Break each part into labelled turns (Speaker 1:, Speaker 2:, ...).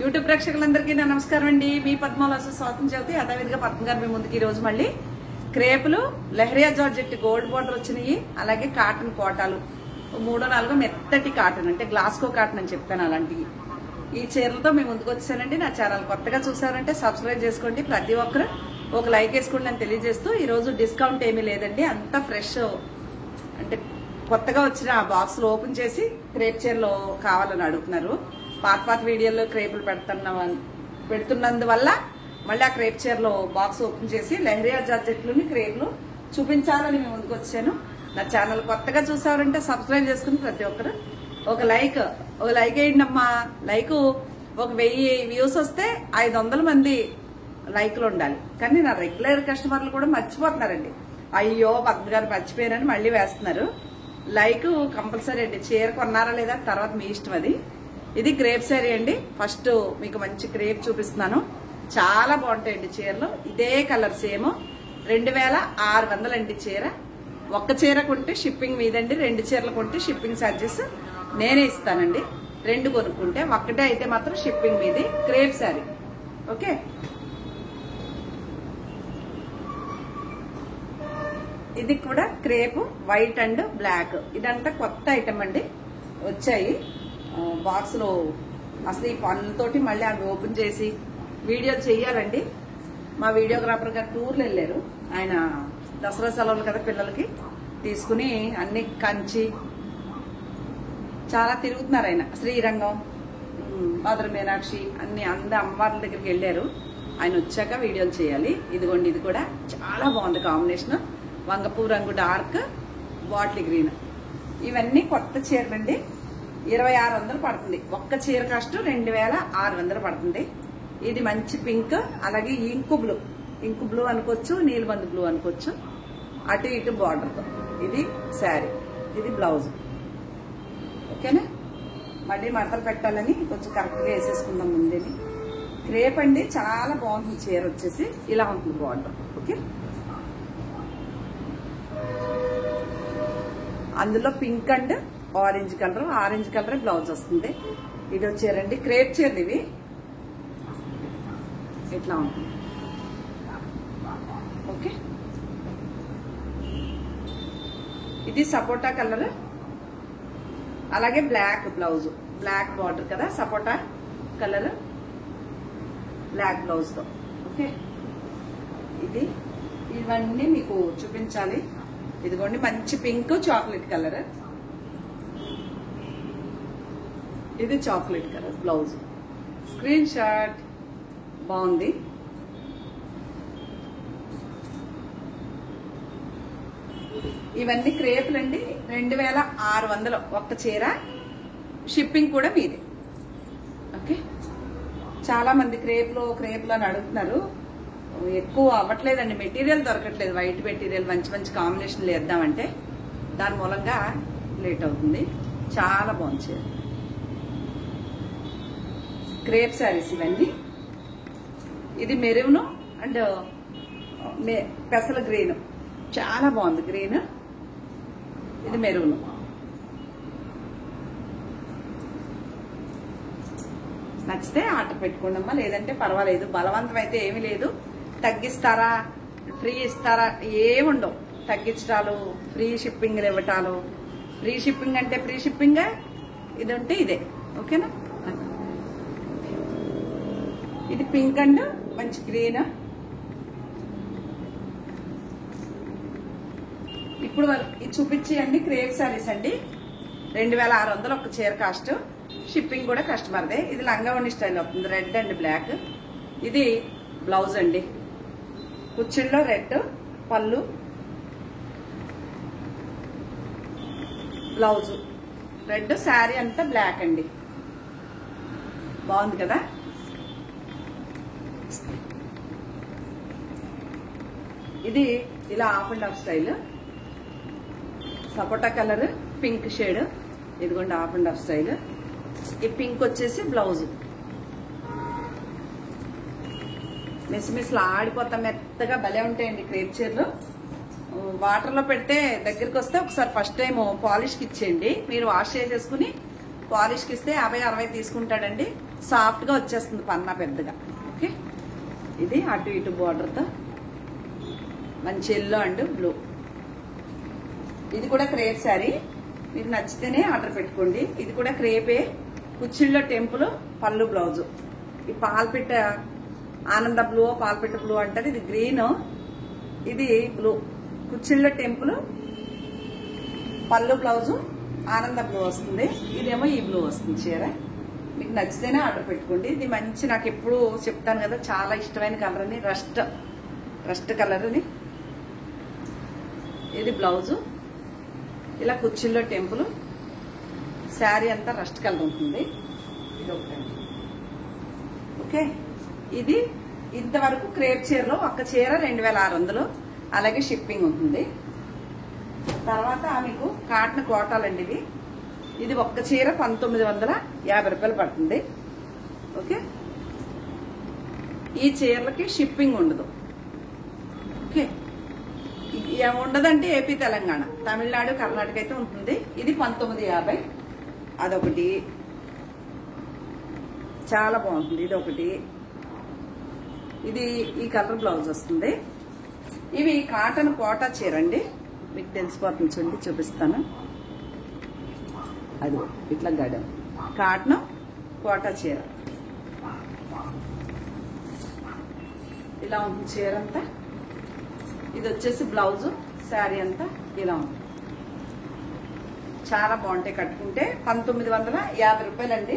Speaker 1: YouTube ప్రేక్షకులందరికీ నా నమస్కారం అండి. మీ పద్మావాసు స్వాతంత్ర చవితి అదేవిధంగా పద్మ గారు మీ ముందుకి ఈ రోజు మళ్ళీ క్రేపులు లెహరియా జార్జెట్ గోల్డ్ బార్డర్ వచ్చినాయి. అలాగే కాటన్ కోటాలు 3-4 మెత్తటి కాటన్ అంటే గ్లాస్కో కాటన్ అని చెప్తాను. అలాంటివి ఈ చీరలతో మేము ముందుకు వచ్చానండి. నా ఛానల్ కొత్తగా చూసారంటే సబ్స్క్రైబ్ చేసుకోండి. ప్రతి ఒక్కరు ఒక లైక్ వేసుకోండి అని తెలియజేస్తూ ఈ రోజు డిస్కౌంట్ ఏమీ లేదండి. అంతా ఫ్రెష్ అంటే కొత్తగా వచ్చిన ఆ బాక్స్ లో ఓపెన్ చేసి క్రేప్ చీరలు కావాలని అడుగుతున్నారు. పాత వీడియోలో క్రేపులు పెడుతున్నందువల్ల మళ్ళీ ఆ క్రేప్ చీరలో బాక్స్ ఓపెన్ చేసి లెహరియా జార్జెట్లోని క్రేపులు చూపించాలని మేము ముందుకు వచ్చాను. నా ఛానల్ కొత్తగా చూసారంటే సబ్స్క్రైబ్ చేసుకుని ప్రతి ఒక్కరు ఒక లైక్ వేయండి అమ్మా. లైక్ 1000 వ్యూస్ వస్తే 500 మంది లైక్లు ఉండాలి. కానీ నా రెగ్యులర్ కస్టమర్లు కూడా మర్చిపోతున్నారండి. అయ్యో పద్మ గారు మర్చిపోయారని మళ్ళీ వేస్తున్నారు. లైక్ కంపల్సరీ అండి. చీర కొన్నారా లేదా తర్వాత మీ ఇష్టం అది. ఇది క్రేప్ శారీ అండి. ఫస్ట్ మీకు మంచి క్రేప్ చూపిస్తున్నాను. చాలా బాగుంటాయండి చీరలు. ఇదే కలర్ సేమ్ 2600 అండి చీర. ఒక్క చీర కొంటే షిప్పింగ్ మీదండి. 2 చీరలు కొంటే షిప్పింగ్ ఛార్జెస్ నేనే ఇస్తానండి. 2 కొనుక్కుంటే ఒక్కటే అయితే మాత్రం షిప్పింగ్ మీది. Crepe sari okay. ఇది కూడా క్రేప్ వైట్ అండ్ బ్లాక్. ఇదంతా కొత్త ఐటమ్ అండి. వచ్చాయి బాక్స్ లో. అసలు ఈ పనులతోటి మళ్ళీ అవి ఓపెన్ చేసి వీడియో చెయ్యాలండి. మా వీడియోగ్రాఫర్ గారు టూర్లు వెళ్ళారు. ఆయన దసరా సెలవులు కదా పిల్లలకి తీసుకుని అన్ని కంచి చాలా తిరుగుతున్నారు. ఆయన శ్రీరంగం, మధుర మీనాక్షి అన్ని అమ్మవార్ల దగ్గరికి వెళ్ళారు. ఆయన వచ్చాక వీడియోలు చేయాలి. ఇదిగోండి ఇది కూడా చాలా బాగుంది కాంబినేషన్. వంగపూ రంగు డార్క్, బాటిల్ గ్రీన్. ఇవన్నీ కొత్త చీరలండి. 2600 పడుతుంది. ఒక్క చీర కాస్ట్ 2600 పడుతుంది. ఇది మంచి పింక్, అలాగే ఇంకు బ్లూ అనుకోవచ్చు, నీలబందు బ్లూ అనుకోవచ్చు. అటు ఇటు బార్డర్తో. ఇది శారీ, ఇది బ్లౌజ్ ఓకేనా. మళ్ళీ మడతలు పెట్టాలని కొంచెం కరెక్ట్గా వేసేసుకుందాం ముందే. క్రేప్ అండి చాలా బాగుంటుంది. చీర వచ్చేసి ఇలా ఉంటుంది బార్డర్ ఓకే. అందులో pink and orange colour blouse వస్తుంది. ఇది వచ్చారండి క్రేప్ చీరలు. ఇవి ఇట్లా ఉంటుంది ఓకే. ఇది సపోటా కలర్, అలాగే బ్లాక్ బ్లౌజ్, బ్లాక్ బార్డర్ కదా. సపోటా కలర్ బ్లాక్ బ్లౌజ్ తో ఓకే. ఇవన్నీ మీకు చూపించాలి. ఇదిగోండి మంచి పింక్ చాక్లెట్ కలర్. ఇది chocolate colour blouse. Screen shot బాగుంది. ఇవన్నీ క్రేపులు అండి. 2600 ఒక్క చీర. షిప్పింగ్ కూడా మీదే ఓకే. చాలా మంది క్రేపులు అని అడుగుతున్నారు. ఎక్కువ అవ్వట్లేదండి. మెటీరియల్ దొరకట్లేదు. వైట్ మెటీరియల్ మంచి కాంబినేషన్లు వేద్దామంటే దాని మూలంగా లేట్ అవుతుంది. చాలా బాగుంది చీర. క్రేప్ శారీస్ ఇవన్నీ. ఇది మెరూన్ అండ్ పెసల గ్రీన్, చాలా బాగుంది గ్రీన్. ఇది మెరూన్. నచ్చితే ఆర్డర్ పెట్టుకోండి అమ్మా. లేదంటే పర్వాలేదు. బలవంతం అయితే ఏమీ లేదు. తగ్గిస్తారా, ఫ్రీ ఇస్తారా ఏముండవు. తగ్గించడాలు, ఫ్రీ షిప్పింగ్లు ఇవ్వటాలు. ఫ్రీ షిప్పింగ్ అంటే ఫ్రీ షిప్పింగ్, ఇది ఉంటే ఇదే ఓకేనా. ఇది పింక్ అండ్ మంచి గ్రీన్. ఇప్పుడు ఇది చూపించేయండి క్రేప్ శారీస్ అండి. 2600 ఒక చీర కాస్ట్. షిప్పింగ్ కూడా కస్టమర్దే. ఇది లంగావోణి స్టైల్ అవుతుంది. Red and black. ఇది బ్లౌజ్ అండి. కుచ్చిళ్ళలో రెడ్ పళ్ళు, బ్లౌజ్ రెడ్, శారీ అంతా బ్లాక్ అండి. బాగుంది కదా. ఇది ఇలా హాఫ్ అండ్ హాఫ్ స్టైల్. సపోటా కలర్, పింక్ షేడ్. ఇదిగోండి హాఫ్ అండ్ హాఫ్ స్టైల్. ఈ పింక్ వచ్చేసి బ్లౌజ్. మిస్మిస్లు ఆడిపోతాం, మెత్తగా భలే ఉంటాయండి క్రేప్ చీరలు. వాటర్ లో పెడితే దగ్గరికి వస్తే ఒకసారి ఫస్ట్ టైం పాలిష్కి ఇచ్చేయండి. మీరు వాష్ చేసేసుకుని పాలిష్కి ఇస్తే 50-60 తీసుకుంటాడండి. సాఫ్ట్గా వచ్చేస్తుంది పన్నా పెద్దగా. ఓకే, ఇది అటు ఇటు బోర్డర్తో మంచి ఎల్లో అండ్ బ్లూ. ఇది కూడా క్రేప్ శారీ, మీకు నచ్చితేనే ఆర్డర్ పెట్టుకోండి. ఇది కూడా క్రేపే, కుచ్చిళ్ళో టెంపుల్ పళ్ళు బ్లౌజు. ఈ పాల్పిట్ట ఆనంద బ్లూ పాల్పిట్ట బ్లూ అంటారు, ఇది గ్రీన్, ఇది బ్లూ. కుచ్చిళ్ళో టెంపుల్ పళ్ళు బ్లౌజు ఆనంద బ్లూ వస్తుంది, ఇదేమో ఈ బ్లూ వస్తుంది చీర. మీకు నచ్చితేనే ఆర్డర్ పెట్టుకోండి. ఇది మంచి, నాకు ఎప్పుడు చెప్తాను కదా, చాలా ఇష్టమైన కలర్ అని, రస్ట్ కలర్ అని. ఇది బ్లౌజు, ఇలా కుచ్చిళ్ళో టెంపుల్, శారీ అంతా రస్ట్ కలర్ ఉంటుంది. ఇది ఒకటండి. ఓకే, ఇది ఇంతవరకు క్రేప్ చీరలో ఒక్క చీర 2600, అలాగే షిప్పింగ్ ఉంటుంది. తర్వాత మీకు కాటన్ కోటాలండి ఇవి. ఇది ఒక్క చీర 1950 రూపాయలు పడుతుంది. ఓకే, ఈ చీరలకి షిప్పింగ్ ఉండదు. ఓకే, ఉండదంటే ఏపీ తెలంగాణ, తమిళనాడు కర్ణాటక అయితే ఉంటుంది. ఇది 1950, అదొకటి చాలా బాగుంటుంది. ఇది ఒకటి, ఇది ఈ కలర్ బ్లౌజ్ వస్తుంది. ఇవి కాటన్ కోటా చీర అండి, మీకు తెలిసిపోతుంది చూడండి, చూపిస్తాను. అది ఇట్లా గడం కాటన్ కోటా చీర, ఇలా ఉంటుంది చీర అంతా. ఇది వచ్చేసి బ్లౌజు, శారీ అంతా ఇలా ఉంది. చాలా బాగుంటాయి కట్టుకుంటే. 1950 రూపాయలండి,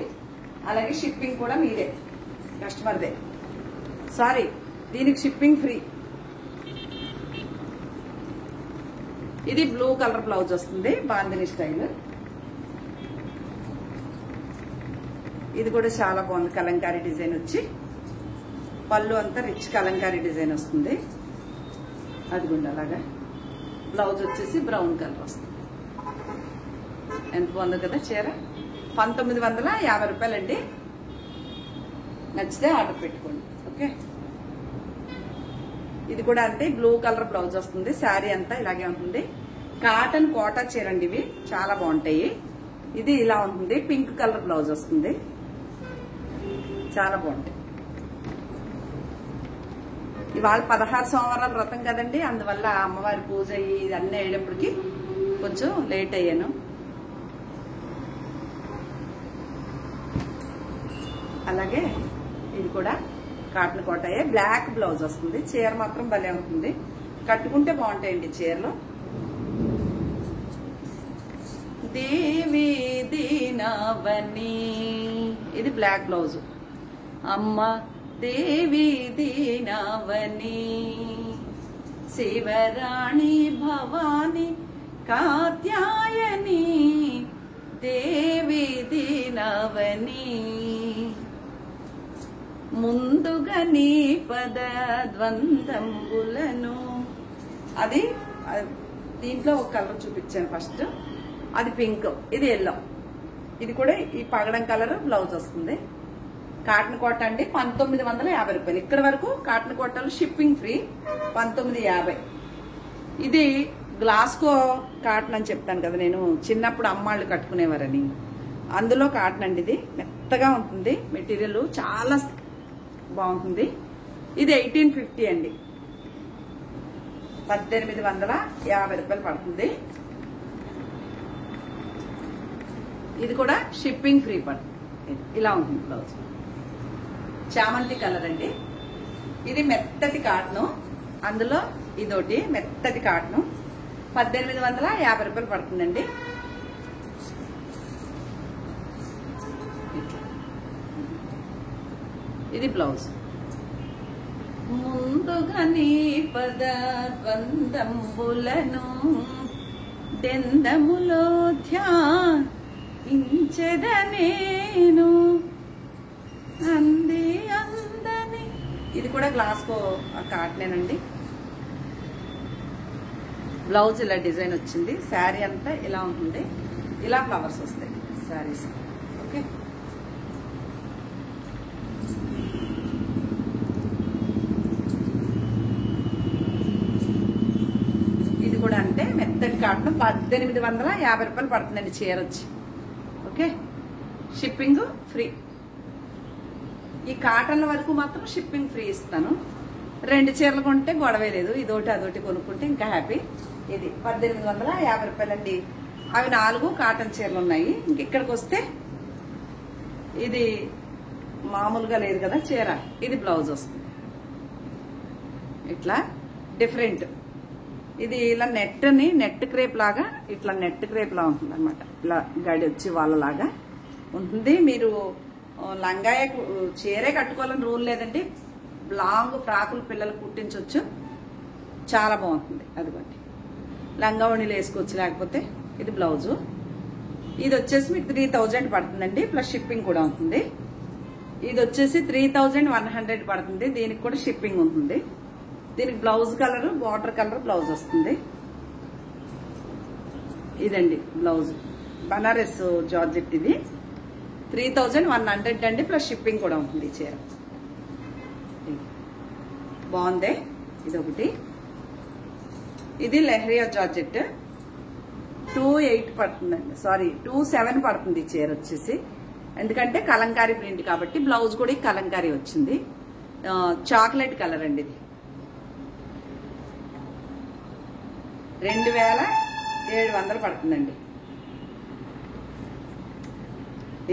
Speaker 1: అలాగే షిప్పింగ్ కూడా మీదే, కస్టమర్దే. సారీ, దీనికి షిప్పింగ్ ఫ్రీ. ఇది బ్లూ కలర్ బ్లౌజ్ వస్తుంది, బాందిని స్టైల్. ఇది కూడా చాలా బాగుంది, కలంకారీ డిజైన్ వచ్చి పళ్ళు అంతా రిచ్ కలంకారీ డిజైన్ వస్తుంది. అదిగుండి అలాగా. బ్లౌజ్ వచ్చేసి బ్రౌన్ కలర్ వస్తుంది. ఎంత బాగుంది కదా చీర. 1950 రూపాయలండి, నచ్చితే ఆర్డర్ పెట్టుకోండి. ఓకే, ఇది కూడా అంతే, బ్లూ కలర్ బ్లౌజ్ వస్తుంది, శారీ అంతా ఇలాగే ఉంటుంది. కాటన్ కోటా చీర అండి, ఇవి చాలా బాగుంటాయి. ఇది ఇలా ఉంటుంది, పింక్ కలర్ బ్లౌజ్ వస్తుంది, చాలా బాగుంటాయి. ఇవాళ 16 సోమవారాల వ్రతం కదండి, అందువల్ల అమ్మవారి పూజ ఇదన్నీ అయ్యేటప్పటికి కొంచెం లేట్ అయ్యాను. అలాగే ఇది కూడా కాటన్ కోటాయే, బ్లాక్ బ్లౌజ్ వస్తుంది. చీర మాత్రం భలే ఉంటుంది, కట్టుకుంటే బాగుంటాయండి చీరలు. దేవి దీనవని, ఇది బ్లాక్ బ్లౌజ్. అమ్మ దేవి దీనవని, శివరాణి భవాని కాత్యాయని, దేవి దీనవని, ముందుగా నీ పద ద్వందంబులను. అది దీంట్లో ఒక కలర్ చూపించాను ఫస్ట్, అది పింక్, ఇది ఎల్లో. ఇది కూడా ఈ పగడం కలర్ బ్లౌజ్ వస్తుంది. కాటన్ కోట అండి, 1950 రూపాయలు. ఇక్కడ వరకు కాటన్ కోటలు షిప్పింగ్ ఫ్రీ, 1950. ఇది గ్లాస్కో కాటన్ అని చెప్తాను కదా నేను, చిన్నప్పుడు అమ్మాళ్ళు కట్టుకునేవారని, అందులో కాటన్ అండి. ఇది మెత్తగా ఉంటుంది, మెటీరియల్ చాలా బాగుంటుంది. ఇది 1850 అండి, 1850 రూపాయలు పడుతుంది. ఇది కూడా షిప్పింగ్ ఫ్రీ పడుతుంది. ఇలా ఉంటుంది బ్లౌజ్, చామంతి కలర్ అండి. ఇది మెత్తటి కాటను, అందులో ఇదోటి మెత్తటి కాటను, 1850 రూపాయలు పడుతుందండి. ఇది బ్లౌజ్. ముందుగా నీ పద ద్వందంబులను దెందములో ధ్యానించెద నేను అంది అందని. ఇది కూడా గ్లాస్కో కాటనేనండి. బ్లౌజ్ ఇలా డిజైన్ వచ్చింది, శారీ అంతా ఇలా ఉంటుంది, ఇలా ఫ్లవర్స్ వస్తాయి శారీస్. ఓకే, ఇది కూడా అంటే మెత్తటి కాటన్, 1850 రూపాయలు పడుతుందండి చీర వచ్చి. Okay, shipping free. ఈ కాటన్ల వరకు మాత్రం షిప్పింగ్ ఫ్రీ ఇస్తాను. 2 చీరలు కొంటే గొడవే లేదు. ఇదోటి అదొకటి కొనుక్కుంటే ఇంకా హ్యాపీ. ఇది 1850 రూపాయలండి. అవి 4 కాటన్ చీరలు ఉన్నాయి. ఇంక ఇక్కడికి వస్తే ఇది మామూలుగా లేదు కదా చీర. ఇది బ్లౌజ్ వస్తుంది ఇట్లా డిఫరెంట్. ఇది ఇలా నెట్ క్రేప్ లాగా, ఇట్లా నెట్ క్రేప్ లా ఉంటుంది అనమాట. ఇలా గడి వచ్చి వాళ్ళలాగా ఉంటుంది. మీరు లంగాయ చీరే కట్టుకోవాలని రూల్ లేదండి. లాంగ్ ఫ్రాకులు పిల్లలు కుట్టించవచ్చు. చాలా బాగుంటుంది. అదిగోండి లంగా ఓణీలు వేసుకోవచ్చు. లేకపోతే ఇది బ్లౌజు. ఇది వచ్చేసి మీకు 3000 పడుతుందండి. ప్లస్ షిప్పింగ్ కూడా ఉంటుంది. ఇది వచ్చేసి 3100 పడుతుంది. దీనికి కూడా షిప్పింగ్ ఉంటుంది. దీనికి blouse colour water colour blouse వస్తుంది. ఇదండి బ్లౌజ్. బనారస్ జార్జెట్. ఇది 3100 అండి. ప్లస్ షిప్పింగ్ కూడా ఉంటుంది. ఈ చీర బాగుంది. ఇదొకటి. ఇది లెహరియా జార్జెట్ 28 పడుతుందండి. సారీ 27 పడుతుంది ఈ చీర వచ్చేసి. ఎందుకంటే కలంకారీ ప్రింట్ కాబట్టి బ్లౌజ్ కూడా కలంకారీ వచ్చింది. చాక్లెట్ కలర్ అండి. ఇది 2700 పడుతుందండి.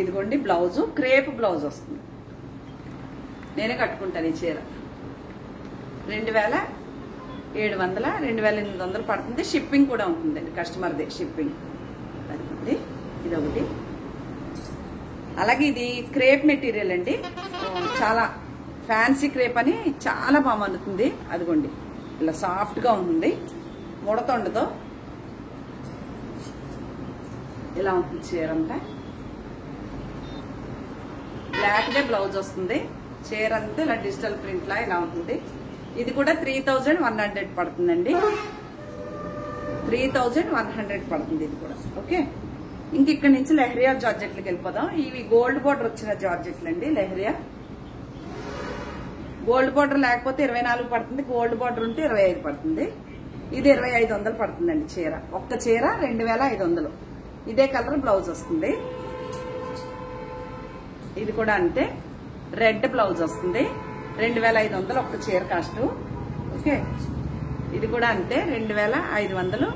Speaker 1: ఇదిగోండి బ్లౌజు. క్రేప్ బ్లౌజ్ వస్తుంది. నేనే కట్టుకుంటాను ఈ చీర. 2700 2800 పడుతుంది. షిప్పింగ్ కూడా ఉంటుందండి. కస్టమర్దే షిప్పింగ్. అది ఇదొకటి. అలాగే ఇది క్రేప్ మెటీరియల్ అండి. చాలా ఫ్యాన్సీ క్రేప్ అని చాలా బాగా మన్నుతుంది. అదిగోండి ఇలా సాఫ్ట్ గా ఉంటుంది. ముడత ఉండదు. ఇలా ఉంటుంది చీర అంతా. బ్లాక్ డే బ్లౌజ్ వస్తుంది. చీర అంతా ఇలా డిజిటల్ ప్రింట్ లా ఇలా ఉంటుంది. ఇది కూడా 3100 పడుతుందండి. 3100 పడుతుంది ఇది కూడా. ఓకే. ఇంక ఇక్కడ నుంచి లెహరియా జార్జెట్లకి వెళ్ళిపోదాం. ఇవి గోల్డ్ బార్డర్ వచ్చిన జార్జెట్లు అండి. లెహరియా గోల్డ్ బార్డర్ లేకపోతే 24 పడుతుంది. గోల్డ్ బార్డర్ ఉంటే 25 పడుతుంది. ఇది 2500 పడుతుందండి చీర. ఒక్క చీర 2500. ఇదే కలర్ బ్లౌజ్ వస్తుంది. ఇది కూడా అంతే. రెడ్ బ్లౌజ్ వస్తుంది. 2500 ఒక్క చీర కాస్ట్. ఓకే. ఇది కూడా అంతే 2500.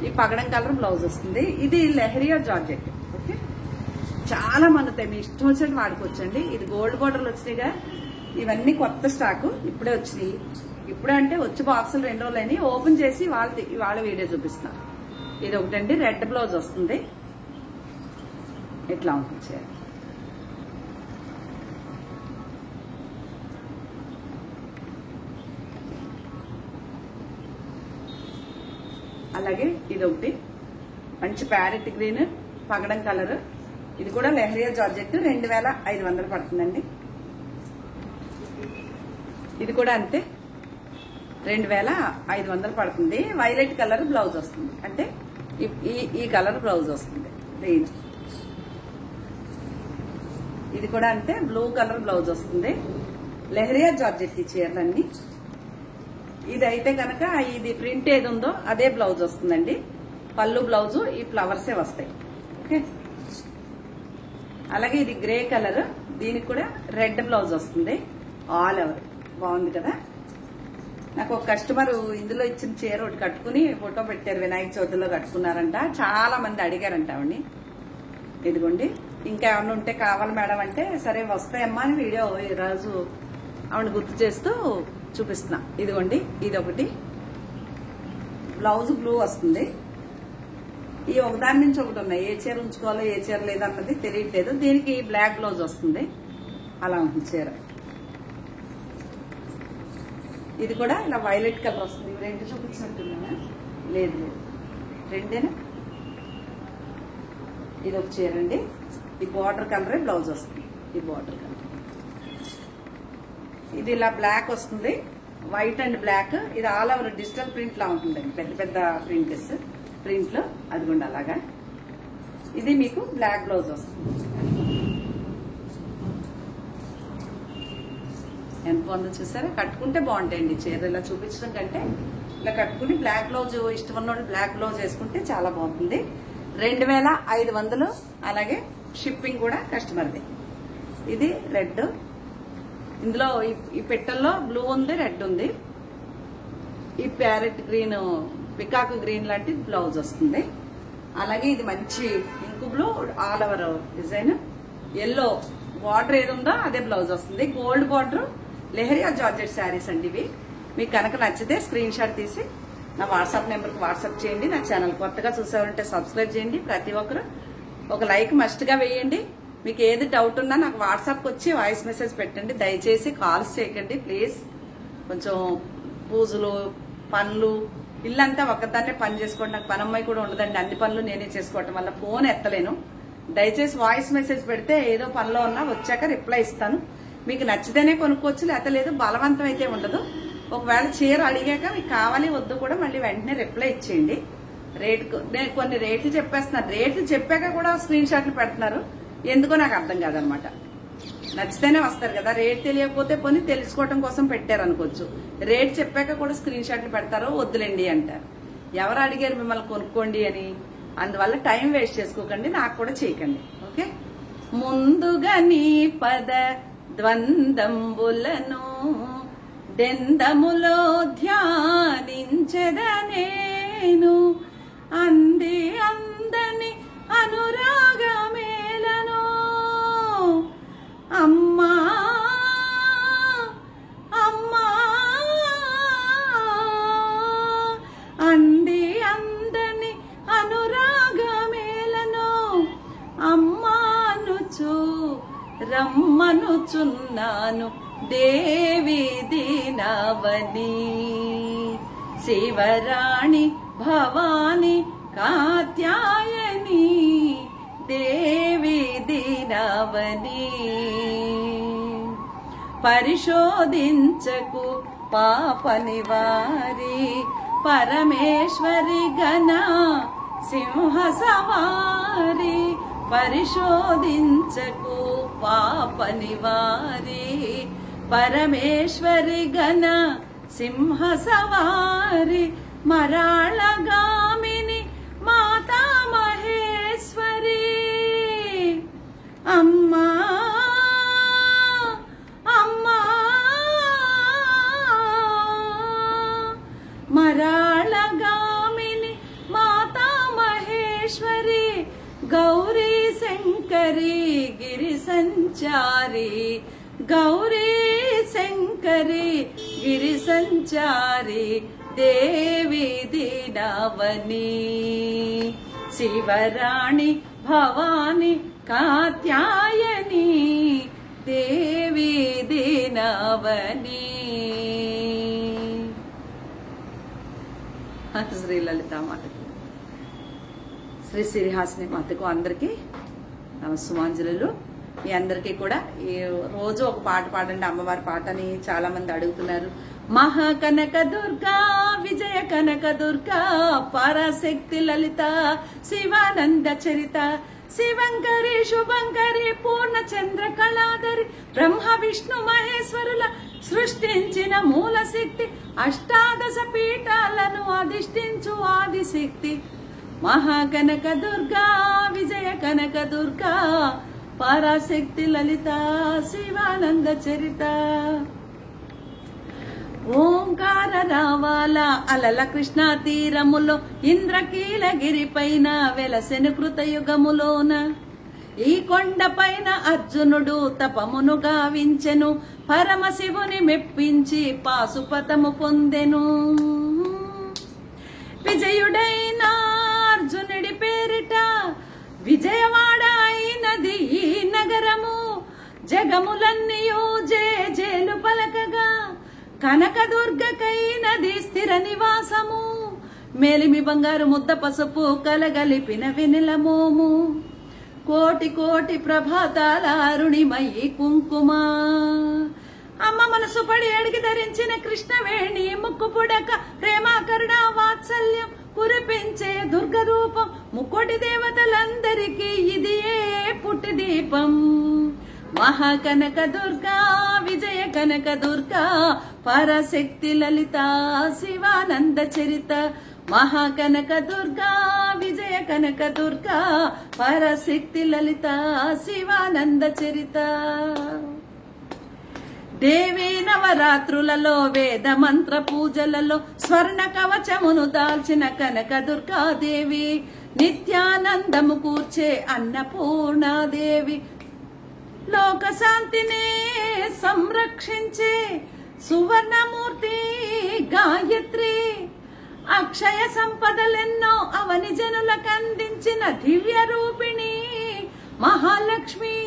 Speaker 1: ఈ పగడం కలర్ బ్లౌజ్ వస్తుంది. ఇది లెహరియా జార్జెట్. ఓకే. చాలా మన్నుతాయి. మీ ఇష్టం వచ్చినట్టు వాడుకోవచ్చండి. ఇది గోల్డ్ బార్డర్లు వచ్చినాయిగా. ఇవన్నీ కొత్త స్టాకు ఇప్పుడే వచ్చినాయి. ఇప్పుడే అంటే వచ్చి బాక్సులు 2 రోజులు అయినాయి. ఓపెన్ చేసి వాళ్ళ వీడియో చూపిస్తున్నారు. ఇది ఒకటండి. రెడ్ బ్లౌజ్ వస్తుంది. ఇట్లా ఉంటుంది చీర. అలాగే ఇది ఒకటి మంచి ప్యారెట్ గ్రీన్ పగడం కలర్. ఇది కూడా లెహరియా జార్జెట్ 2500 పడుతుందండి. ఇది కూడా అంతే 2500 పడుతుంది. వైలెట్ కలర్ బ్లౌజ్ వస్తుంది. అంటే ఈ కలర్ బ్లౌజ్ వస్తుంది. గ్రీన్. ఇది కూడా అంతే బ్లూ కలర్ బ్లౌజ్ వస్తుంది. లెహరియా జార్జెట్ ఈ చీరలన్నీ. ఇది అయితే కనుక ఇది ప్రింట్ ఏది ఉందో అదే బ్లౌజ్ వస్తుందండి. పళ్ళు బ్లౌజు ఈ ఫ్లవర్సే వస్తాయి. ఓకే. అలాగే ఇది గ్రే కలర్. దీనికి కూడా రెడ్ బ్లౌజ్ వస్తుంది. All over. బాగుంది కదా. నాకు ఒక కస్టమర్ ఇందులో ఇచ్చిన చీర ఒకటి కట్టుకుని ఫోటో పెట్టారు. వినాయక చవితిలో కట్టుకున్నారంట. చాలా మంది అడిగారంట ఆవిడ్ని. ఇదిగోండి. ఇంకా ఏమన్నా ఉంటే కావాలి మేడం అంటే సరే వస్తాయమ్మా అని వీడియో ఈరోజు ఆవిడ గుర్తు చేస్తూ చూపిస్తున్నా. ఇదిగోండి. ఇది ఒకటి. బ్లౌజ్ బ్లూ వస్తుంది. ఈ ఒకదాని నుంచి ఒకటి ఉన్నాయి. ఏ చీర ఉంచుకోవాలో ఏ చీర లేదన్నది తెలియట్లేదు. దీనికి బ్లాక్ బ్లౌజ్ వస్తుంది. అలా ఉంటుంది చీర. ఇది కూడా ఇలా వైలెట్ కలర్ వస్తుంది. ఇవి 2 చూపించినట్టున్నా. లేదు లేదు 2ఏనా. ఇది ఒక చీర అండి. ఈ బార్డర్ కలరే బ్లౌజ్ వస్తుంది. ఈ బార్డర్ కలర్. ఇది ఇలా బ్లాక్ వస్తుంది. White and black. ఇది ఆల్ ఓవర్ డిజిటల్ ప్రింట్ లా ఉంటుందండి. పెద్ద పెద్ద ప్రింట్లు అదిగోండి అలాగా. ఇది మీకు బ్లాక్ బ్లౌజ్ వస్తుంది. ఎంత బాగుందో చూసారా. కట్టుకుంటే బాగుంటాయండి చీర. ఇలా చూపించడం కంటే ఇలా కట్టుకుని బ్లాక్ బ్లౌజ్ ఇష్టం ఉన్నోళ్ళు బ్లాక్ బ్లౌజ్ వేసుకుంటే చాలా బాగుంటుంది. 2500. అలాగే షిప్పింగ్ కూడా కస్టమర్ది. ఇది రెడ్ ఇందులో ఈ పెట్టెల్లో బ్లూ ఉంది, రెడ్ ఉంది. ఈ ప్యారెట్ గ్రీన్, పికాక్ గ్రీన్ లాంటి బ్లౌజ్ వస్తుంది. అలాగే ఇది మంచి ink blue all over design, yellow border ఏది ఉందో అదే బ్లౌజ్ వస్తుంది. Gold border leheriya georgette saris అండి ఇవి. మీకు కనుక నచ్చితే స్క్రీన్ షాట్ తీసి నా వాట్సాప్ నెంబర్కి వాట్సాప్ చేయండి. నా ఛానల్ కొత్తగా చూసారంటే సబ్స్క్రైబ్ చేయండి. ప్రతి ఒక్కరు ఒక లైక్ మస్ట్గా వేయండి. మీకు ఏది డౌట్ ఉన్నా నాకు వాట్సాప్కి వచ్చి వాయిస్ మెసేజ్ పెట్టండి. దయచేసి కాల్స్ చేయకండి ప్లీజ్. కొంచెం పూజలు, పనులు, ఇల్లంతా ఒక్కదాన్నే పని చేసుకోండి. నాకు పని అమ్మాయి కూడా ఉండదండి. అన్ని పనులు నేనే చేసుకోవటం వల్ల ఫోన్ ఎత్తలేను. దయచేసి వాయిస్ మెసేజ్ పెడితే ఏదో పనిలో ఉన్నా వచ్చాక రిప్లై ఇస్తాను. మీకు నచ్చితేనే కొనుక్కోవచ్చు, లేకపోతే లేదు. బలవంతం అయితే ఉండదు. ఒకవేళ చీర అడిగాక మీకు కావాలి వద్దు కూడా మళ్ళీ వెంటనే రిప్లై ఇచ్చేయండి. నేను కొన్ని రేట్లు చెప్పేస్తున్నాను. రేట్లు చెప్పాక కూడా స్క్రీన్ షాట్లు పెడుతున్నారు. ఎందుకో నాకు అర్థం కాదనమాట. నచ్చితేనే వస్తారు కదా. రేట్ తెలియకపోతే పోనీ తెలుసుకోవటం కోసం పెట్టారు అనుకోవచ్చు. రేట్ చెప్పాక కూడా స్క్రీన్ షాట్లు పెడతారు, వద్దులేండి అంటారు. ఎవరు అడిగారు మిమ్మల్ని కొనుక్కోండి అని? అందువల్ల టైం వేస్ట్ చేసుకోకండి, నాకు కూడా చేయకండి. ఓకే. ముందుగా నీ పద ద్వందంబులను డెందములో ధ్యానించెదనేను, అంది అందని అనురాగమేలను అమ్మా అమ్మా, అంది అందని అనురాగమేలను అమ్మానుచు రమ్మనుచున్నాను దేవి దీనవని, శివరాణి భవాని కాత్యాయని దేవి దీనవని. పరిశోధించకు పాప నివారి పరమేశ్వరి గణ సింహ సవారి, పరిశోధించకు పాప నివారి పరమేశ్వరి గణ సింహ సవారి, మరాళగామిని మాతా మహేశ్వరి అమ్మా అమ్మా, మరాళగామిని మాతా మహేశ్వరి, గౌరీ శంకరి గిరి సంచారి, గౌరీ శంకరి గిరి సంచారి దేవి దీనవని, శివరాణి భవాని కాత్యాయని దేవి దీనవని. శ్రీ లలితా మాతకు, శ్రీ శ్రీహాసిని మాతకు అందరికీ నమస్సుమాంజలు. మీ అందరికీ కూడా ఈ రోజు ఒక పాట పాడండి, అమ్మవారి పాట అని చాలా మంది అడుగుతున్నారు. మహాకనక దుర్గా విజయ కనక దుర్గా పరాశక్తి లలిత శివానంద చరిత, శివంకరి శుభంకరి పూర్ణ చంద్ర కళాధరి, బ్రహ్మ విష్ణు మహేశ్వరుల సృష్టించిన మూల శక్తి, అష్టాదశ పీఠాలను అధిష్ఠించు ఆదిశక్తి. మహాకనక దుర్గా విజయ కనక దుర్గా పరాశక్తి లలిత శివానంద చరిత. ఓంకార రావాల అలల కృష్ణా తీరములో ఇంద్రకీలగిరి పైన వెలసెను కృతయుగములోన, ఈ కొండ పైన అర్జునుడు తపమును గావించెను, పరమశివుని మెప్పించి పాశుపతము పొందెను. విజయుడైన అర్జునుడి పేరిట విజయవాడ అయినది ఈ నగరము, జగములన్నీయు జేజేలు పలకగా కనకదుర్గకైనది స్థిర నివాసము, మేలిమి బంగారు ముద్ద పసుపు కలగలిపిన వెన్నెలమోము, కోటి కోటి ప్రభాతాల అరుణిమయి కుంకుమ, అమ్మ మనసు పడి అడిగి ధరించిన కృష్ణవేణి ముక్కు పుడక ప్రేమ కరుణ వాత్సల్యం కురిపించే దుర్గ రూపం, ముక్కోటి దేవతలందరికీ ఇది ఏ పుట్టి దీపం. మహాకనక దుర్గా విజయ కనక దుర్గా పరశక్తి లలిత శివానంద చరిత, మహాకనక దుర్గా విజయ కనక దుర్గా పరశక్తి లలిత శివానంద చరిత. దేవీ నవరాత్రులలో వేద మంత్ర పూజలలో స్వర్ణ కవచమును దాల్చిన కనక దుర్గాదేవి, నిత్యానందము కూర్చే అన్నపూర్ణాదేవి, లోక శాంతినే సంరక్షించే సువర్ణమూర్తి గాయత్రి, అక్షయ సంపదలెన్నో అవని జనులకు అందించిన దివ్య రూపిణి మహాలక్ష్మి,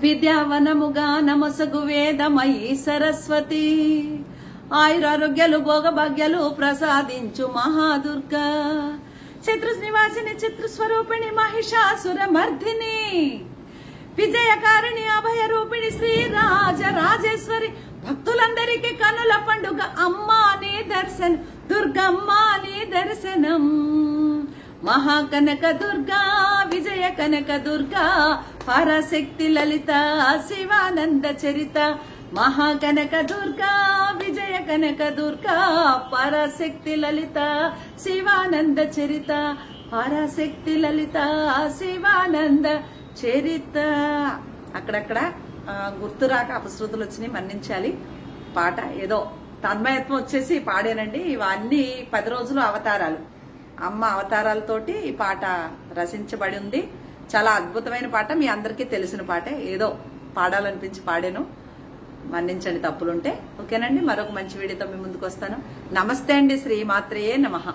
Speaker 1: విద్యావనముగా నమసగు వేదమయీ సరస్వతి, ఆయురారోగ్యాలు భోగభాగ్యాలు ప్రసాదించు మహాదుర్గా, శత్రు నివాసిని చిత్రస్వరూపిణి మహిషాసుర మర్దిని, విజయకారిణి అభయ రూపిణి శ్రీ రాజరాజేశ్వరి, భక్తులందరికీ కనుల పండుగ అమ్మా నీ దర్శనం, దుర్గమ్మా నీ దర్శనం, మహాకనక దుర్గా విజయ కనక దుర్గా పరాశక్తి లలిత శివానంద చరిత, మహాకనక దుర్గా విజయ కనక దుర్గా పరాశక్తి లలిత శివానంద చరిత, పరాశక్తి లలిత శివానంద చరిత. అక్కడక్కడ గుర్తురాక అపశృతులు వచ్చినాయి, మన్నించాలి. పాట ఏదో తన్మయత్వం వచ్చేసి పాడానండి. ఇవన్నీ 10 రోజులు అవతారాలు, అమ్మ అవతారాలతోటి ఈ పాట రచించబడి ఉంది. చాలా అద్భుతమైన పాట, మీ అందరికీ తెలిసిన పాటే, ఏదో పాడాలనిపించి పాడాను, మన్నించండి తప్పులుంటే. ఓకేనండి, మరొక మంచి వీడియోతో మీ ముందుకు వస్తాను. నమస్తే అండి, శ్రీమాత్రే నమః.